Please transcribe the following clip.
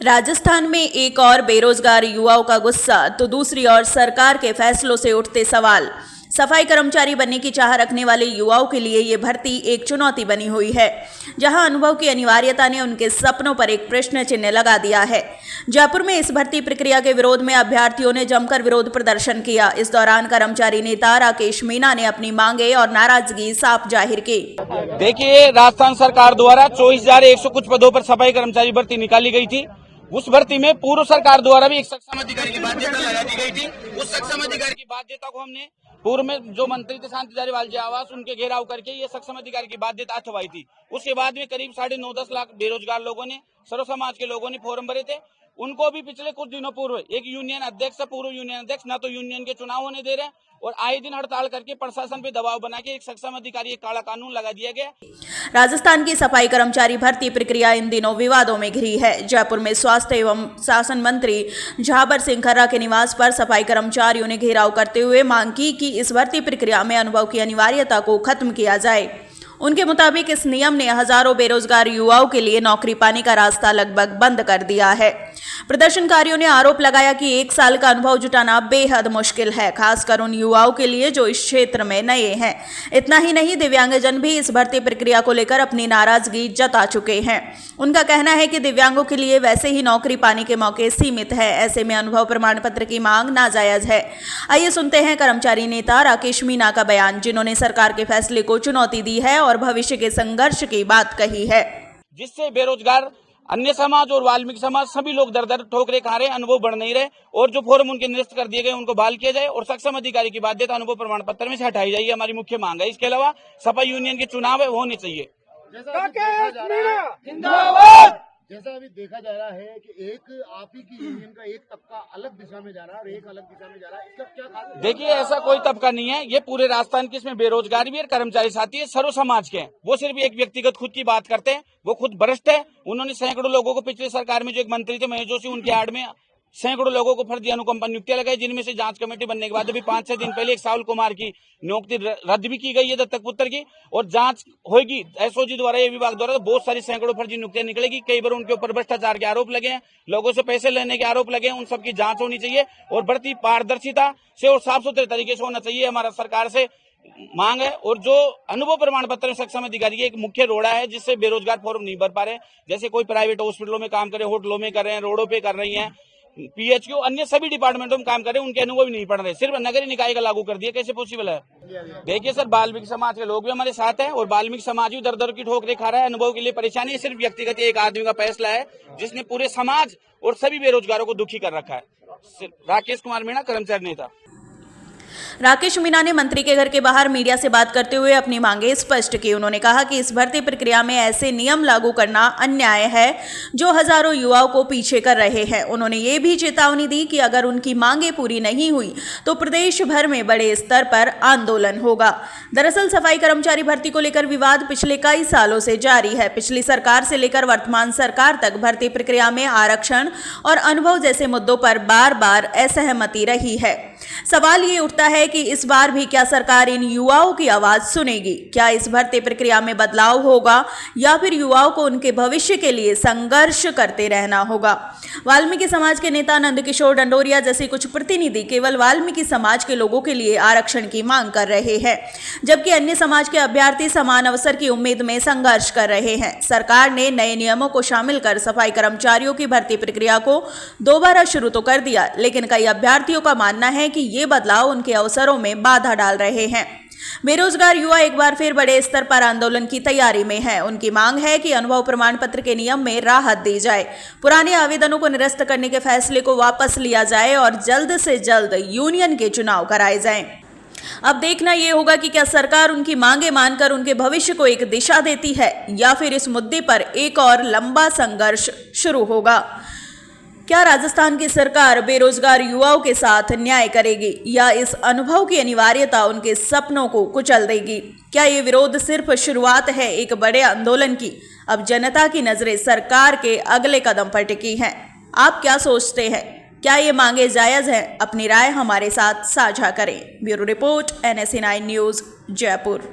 राजस्थान में एक और बेरोजगार युवाओं का गुस्सा तो दूसरी ओर सरकार के फैसलों से उठते सवाल। सफाई कर्मचारी बनने की चाह रखने वाले युवाओं के लिए ये भर्ती एक चुनौती बनी हुई है, जहां अनुभव की अनिवार्यता ने उनके सपनों पर एक प्रश्न चिन्ह लगा दिया है। जयपुर में इस भर्ती प्रक्रिया के विरोध में अभ्यर्थियों ने जमकर विरोध प्रदर्शन किया। इस दौरान कर्मचारी नेता राकेश मीणा ने अपनी मांगे और नाराजगी साफ जाहिर की। देखिए, राजस्थान सरकार द्वारा 24,100 कुछ पदों पर सफाई कर्मचारी भर्ती निकाली गई थी। उस भर्ती में पूर्व सरकार द्वारा भी एक सक्षम अधिकारी की बाध्यता लगा दी गई थी। उस सक्षम अधिकारी की बाध्यता को हमने पूर्व में जो मंत्री थे शांति धारीवाल जी आवास, उनके घेराव करके ये सक्षम अधिकारी की बाध्यता हटवाई थी। उसके बाद में करीब 9.5-10 लाख बेरोजगार लोगों ने, सर्व समाज के लोगों ने फॉर्म भरे थे। उनको भी पिछले कुछ दिनों पूर्व एक यूनियन अध्यक्ष, पूर्व यूनियन अध्यक्ष न तो यूनियन के चुनाव होने दे रहे हैं और आए दिन हड़ताल करके प्रशासन पे दबाव बना के एक सक्षम अधिकारी, एक काला कानून लगा दिया गया। राजस्थान की सफाई कर्मचारी भर्ती प्रक्रिया इन दिनों विवादों में घिरी है। जयपुर में स्वास्थ्य एवं शासन मंत्री झाबर सिंह खर्रा के निवास पर सफाई कर्मचारियों ने घेराव करते हुए मांग की कि इस भर्ती प्रक्रिया में अनुभव की अनिवार्यता को खत्म किया जाए। उनके मुताबिक इस नियम ने हजारों बेरोजगार युवाओं के लिए नौकरी पाने का रास्ता लगभग बंद कर दिया है। प्रदर्शनकारियों ने आरोप लगाया कि 1 साल का अनुभव जुटाना बेहद मुश्किल है, खासकर उन युवाओं के लिए जो इस क्षेत्र में नए हैं। इतना ही नहीं, दिव्यांगजन भी इस भर्ती प्रक्रिया को लेकर अपनी नाराजगी जता चुके हैं। उनका कहना है कि दिव्यांगों के लिए वैसे ही नौकरी पाने के मौके सीमित है, ऐसे में अनुभव प्रमाण पत्र की मांग नाजायज है। आइए सुनते हैं कर्मचारी नेता राकेश मीणा का बयान, जिन्होंने सरकार के फैसले को चुनौती दी है और भविष्य के संघर्ष की बात कही है, जिससे बेरोजगार अन्य समाज और वाल्मीकि समाज सभी लोग दर दर ठोकरे खा रहे, अनुभव बढ़ नहीं रहे और जो फॉर्म उनके निरस्त कर दिए गए उनको बहाल किया जाए और सक्षम अधिकारी की बाध्यता अनुभव प्रमाण पत्र में से हटाई जाए, हमारी मुख्य मांग है। इसके अलावा सफाई यूनियन के चुनाव है वो होने चाहिए। जैसा अभी देखा जा रहा है कि एक आप ही की यूनियन का एक तबका अलग दिशा में जा रहा है और एक अलग दिशा में जा रहा है, इसका क्या खास? देखिए, ऐसा कोई तबका नहीं है, ये पूरे राजस्थान की इसमें बेरोजगारी भी है, कर्मचारी साथी है, सर्व समाज के हैं। वो सिर्फ एक व्यक्तिगत खुद की बात करते हैं, वो खुद भ्रष्ट है। उन्होंने सैकड़ों लोगों को पिछले सरकार में जो एक मंत्री थे महेश जोशी, उनके आड़ में सैकड़ों लोगों को फर्जी अनुकंपा नियुक्तियां लगाई, जिनमें से जांच कमेटी बनने के बाद अभी 5-6 दिन पहले एक साहुल कुमार की नियुक्ति रद्द भी की गई है, दत्तक पुत्र की, और जांच होगी एसओजी द्वारा, ये विभाग द्वारा। तो बहुत सारी सैकड़ों फर्जी नियुक्तियां निकलेगी। कई बार उनके ऊपर भ्रष्टाचार के आरोप लगे हैं, लोगों से पैसे लेने के आरोप लगे हैं, उन सबकी जांच होनी चाहिए और भर्ती पारदर्शिता से और साफ सुथरे तरीके से होना चाहिए, हमारा सरकार से मांग है। और जो अनुभव प्रमाण पत्र सक्षम अधिकारी की एक मुख्य रोड़ा है, जिससे बेरोजगार फॉर्म नहीं भर पा रहे, जैसे कोई प्राइवेट हॉस्पिटलों में काम करे, होटलों में कर रहे हैं, रोडों पे कर रही हैं, पीएचक्यू, अन्य सभी डिपार्टमेंटों में काम कर रहे हैं, उनके अनुभव ही नहीं पड़ रहे। सिर्फ नगरीय निकाय का लागू कर दिया, कैसे पॉसिबल है? देखिए सर, वाल्मीकि समाज के लोग भी हमारे साथ हैं और वाल्मीकि समाज भी दर दर की ठोकरें खा रहा है, अनुभव के लिए परेशानी है। सिर्फ व्यक्तिगत एक आदमी का फैसला है जिसने पूरे समाज और सभी बेरोजगारों को दुखी कर रखा है। राकेश कुमार मीणा, कर्मचारी नेता। राकेश मीणा ने मंत्री के घर के बाहर मीडिया से बात करते हुए अपनी मांगे स्पष्ट की। उन्होंने कहा कि इस भर्ती प्रक्रिया में ऐसे नियम लागू करना अन्याय है जो हजारों युवाओं को पीछे कर रहे हैं। उन्होंने ये भी चेतावनी दी कि अगर उनकी मांगे पूरी नहीं हुई तो प्रदेश भर में बड़े स्तर पर आंदोलन होगा। दरअसल सफाई कर्मचारी भर्ती को लेकर विवाद पिछले कई सालों से जारी है। पिछली सरकार से लेकर वर्तमान सरकार तक भर्ती प्रक्रिया में आरक्षण और अनुभव जैसे मुद्दों पर बार बार असहमति रही है। सवाल ये उठता है कि इस बार भी क्या सरकार इन युवाओं की आवाज सुनेगी? क्या इस भर्ती प्रक्रिया में बदलाव होगा या फिर युवाओं को उनके भविष्य के लिए संघर्ष करते रहना होगा? वाल्मीकि समाज के नेता नंदकिशोर डंडोरिया जैसे कुछ प्रतिनिधि केवल वाल्मीकि समाज के लोगों के लिए आरक्षण की मांग कर रहे हैं, जबकि अन्य समाज के अभ्यर्थी समान अवसर की उम्मीद में संघर्ष कर रहे हैं। सरकार ने नए नियमों को शामिल कर सफाई कर्मचारियों की भर्ती प्रक्रिया को दोबारा शुरू तो कर दिया, लेकिन कई अभ्यर्थियों का मानना है कि ये बदलाव उनके अवसरों में बाधा डाल रहे हैं। बेरोजगार युवा एक बार फिर बड़े स्तर पर आंदोलन की तैयारी में है। उनकी मांग है कि अनुभव प्रमाण पत्र के नियम में राहत दी जाए, पुराने आवेदनों को निरस्त करने के फैसले को वापस लिया जाए और जल्द से जल्द यूनियन के चुनाव कराए जाएं। अब देखना यह होगा कि क्या सरकार उनकी मांगे मानकर उनके भविष्य को एक दिशा देती है या फिर इस मुद्दे पर एक और लंबा संघर्ष शुरू होगा। क्या राजस्थान की सरकार बेरोजगार युवाओं के साथ न्याय करेगी या इस अनुभव की अनिवार्यता उनके सपनों को कुचल देगी? क्या ये विरोध सिर्फ शुरुआत है एक बड़े आंदोलन की? अब जनता की नजरें सरकार के अगले कदम पर टिकी हैं। आप क्या सोचते हैं? क्या ये मांगे जायज हैं? अपनी राय हमारे साथ साझा करें। Bureau report, NSE 9 news, Jaipur.